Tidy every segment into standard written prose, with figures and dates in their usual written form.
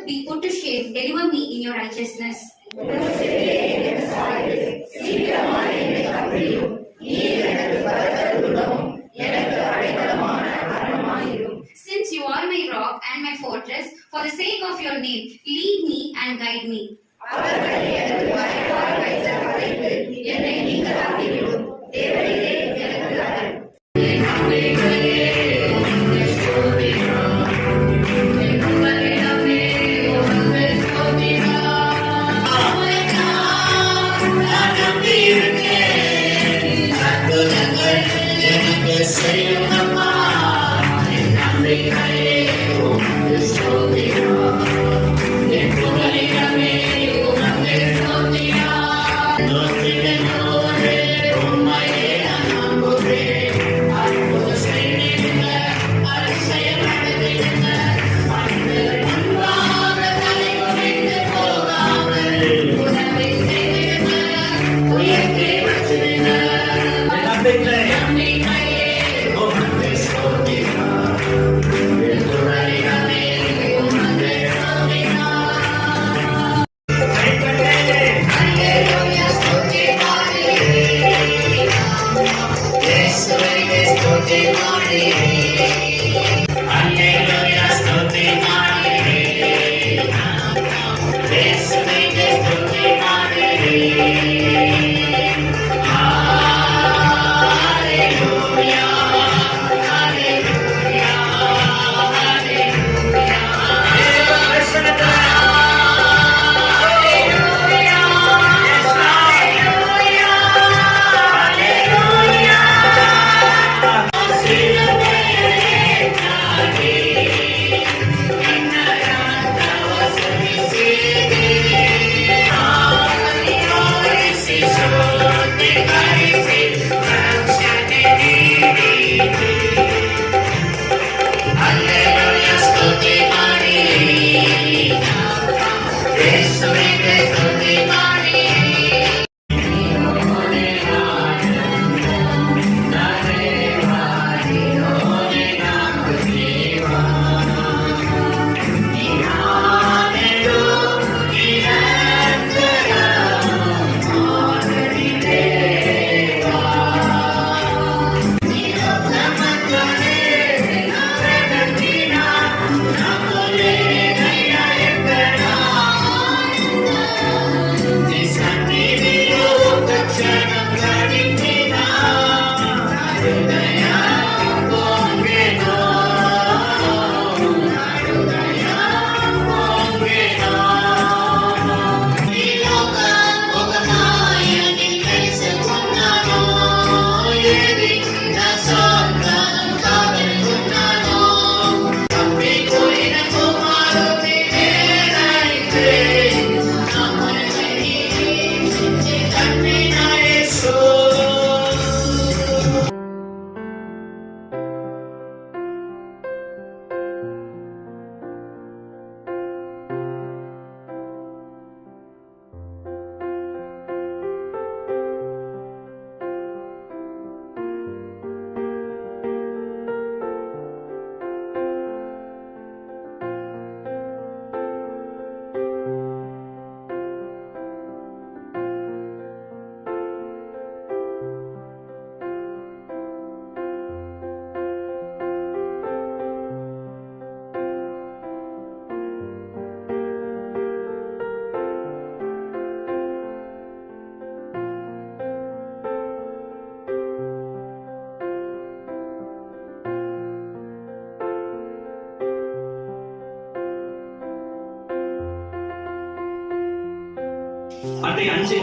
be put to shame. Deliver me in your righteousness. Since you are my rock and my fortress, for the sake of your name, lead me and guide me.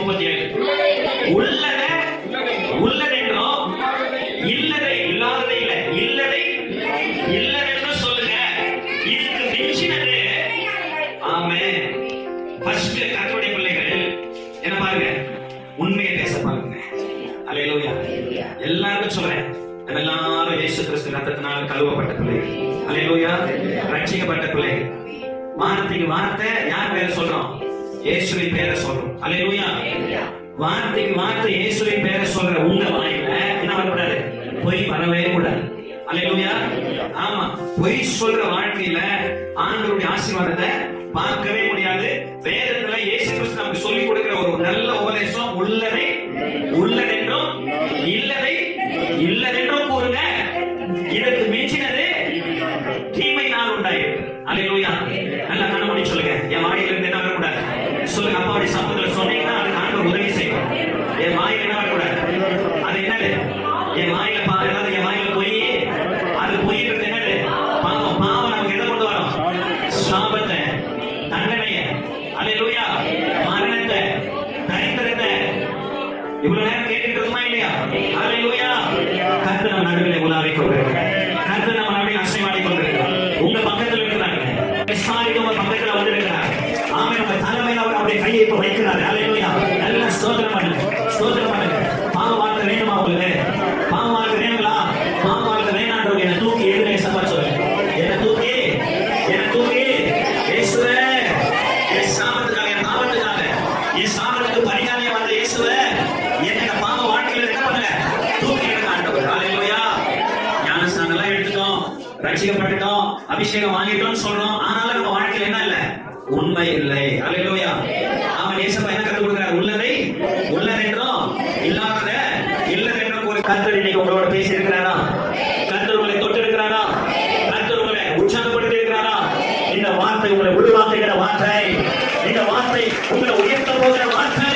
மத்தேயு 5:37 உள்ளதென்றும் இல்லதை இல்லாததை இல்லை இல்லதை இல்லதென்று சொல்லுங்க. இதுக்கு மிஞ்சினது ஆமென். First கர்த்தருடைய பிள்ளைகள் என்ன பாருங்க, உண்மையை பேச பாருங்க. அல்லேலூயா. எல்லாருக்கும் சொல்றேன், எல்லாரும் இயேசு கிறிஸ்து ரத்தத்தினால் கழுவப்பட்ட பிள்ளைகள். அல்லேலூயா. ரட்சிக்கப்பட்ட பிள்ளைகள். வார்த்தைக்கு வார்த்தை யார் பேரை சொல்றோம்? இயேசுவின் பேரை சொல்றோம். அல்லேலூயா. வார்த்தைக்கு வார்த்தை இயேசுவின் பேரை சொல்ற உங்க வாயில என்ன வரக்கூடாது? பொய் வரவே கூடாது. அல்லேலூயா. ஆமா, பொய் சொல்ற வாழ்க்கையில ஆண்டவருடைய ஆசீர்வாதத்தை பார்க்கவே முடியாது. வேதத்துல இயேசு கிறிஸ்து நமக்கு சொல்லிக் கொடுக்கிற ஒரு நல்ல உபதேசம், உள்ளதை உள்ளதென்றும் இல்லதை இல்லதென்றும் கூறுங்க. இதற்கு மிஞ்சினது தீமை நாள் உண்டாயிருக்கு. அல்லேலூயா. நல்லா கண்ண மூடி சொல்லுங்க. என் வாயில இருந்து என்ன வரக்கூடாது சொல்லுங்க. அப்பாவுடைய சமூகத்துல சொன்னீங்கன்னா அதுக்கு ஆண்டவர் உதவி செய்யும். என் வாயில என்ன வரக்கூடாது? அது என்னது? என் வாயில ஏதாவது என் வாயில போய் அது போயிட்டு என்னது? பாவம். பாவம் நமக்கு எதை கொண்டு வரும்? சாபத்தை, தண்டனைய, அல்லேலூயா, மரணத்தை, தரித்திரத்தை. இவ்வளவு நேரம் கேட்டுட்டு இருக்குமா இல்லையா? அல்லேலூயா. கர்த்தர் நம்ம நடுவில் உலாவிக் கொண்டிருக்கிறார். கர்த்தர் நம்ம நடுவில் அசைவாடிக் கொண்டிருக்கிறார். உங்க பக்கத்தில் இருக்கிறாங்க, விசாரிக்க உங்க பக்கத்தில் வந்திருக்கிறார். ஆமென். உங்க தலைமையில் அவர் அவருடைய கையை இப்ப வைக்கிறார். அல்லேலூயா. நல்லா ஸ்தோத்திரம் பண்ணுங்க, ஸ்தோத்திரம் பண்ணுங்க. பாவ வாழ்க்கை வேணுமா உங்களுக்கு? பாவ வாழ்க்கை வேணுங்களா? பாவ வாழ்க்கை வேணான்றவங்க என்னை தூக்கி எதிரே சபா சொல்லுங்க. என்னை தூக்கி இயேசுவே, என் சாபத்துக்காக, என் பாவத்துக்காக, என் சாபத்துக்கு பரிகாரியா வந்த இயேசுவே, என்னோட பாவ வாழ்க்கையில என்ன பண்ணுங்க? தூக்கி எடுக்க ஆண்டவர். அல்லேலூயா. ஞானஸ்நானம் எல்லாம் எடுத்துட்டோம், ரட்சிக்கப்பட்டுட்டோம், அபிஷேகம் வாங்கிட்டோம்னு சொல்றோம். ஆனாலும் நம்ம வாழ்க்கையில என்ன இல்ல? உண்மை இல்லை. அல்லேலூயா. அவன் இயேசுப்பா என்ன கற்றுக் கொடுக்கிறார்? உள்ளதை உள்ளதென்றும் இல்லாத இல்லதென்றும் ஒரு கர்த்தர் இன்னைக்கு உங்களோட பேசி இருக்கிறாரா? கர்த்தர் உங்களை தொட்டு இருக்கிறாரா? கர்த்தர் உங்களை உற்சாகப்படுத்தி இருக்கிறாரா? இந்த வார்த்தை உங்களை உருவாக்குகிற வார்த்தை, இந்த வார்த்தை உங்களை உயர்த்த போகிற வார்த்தை.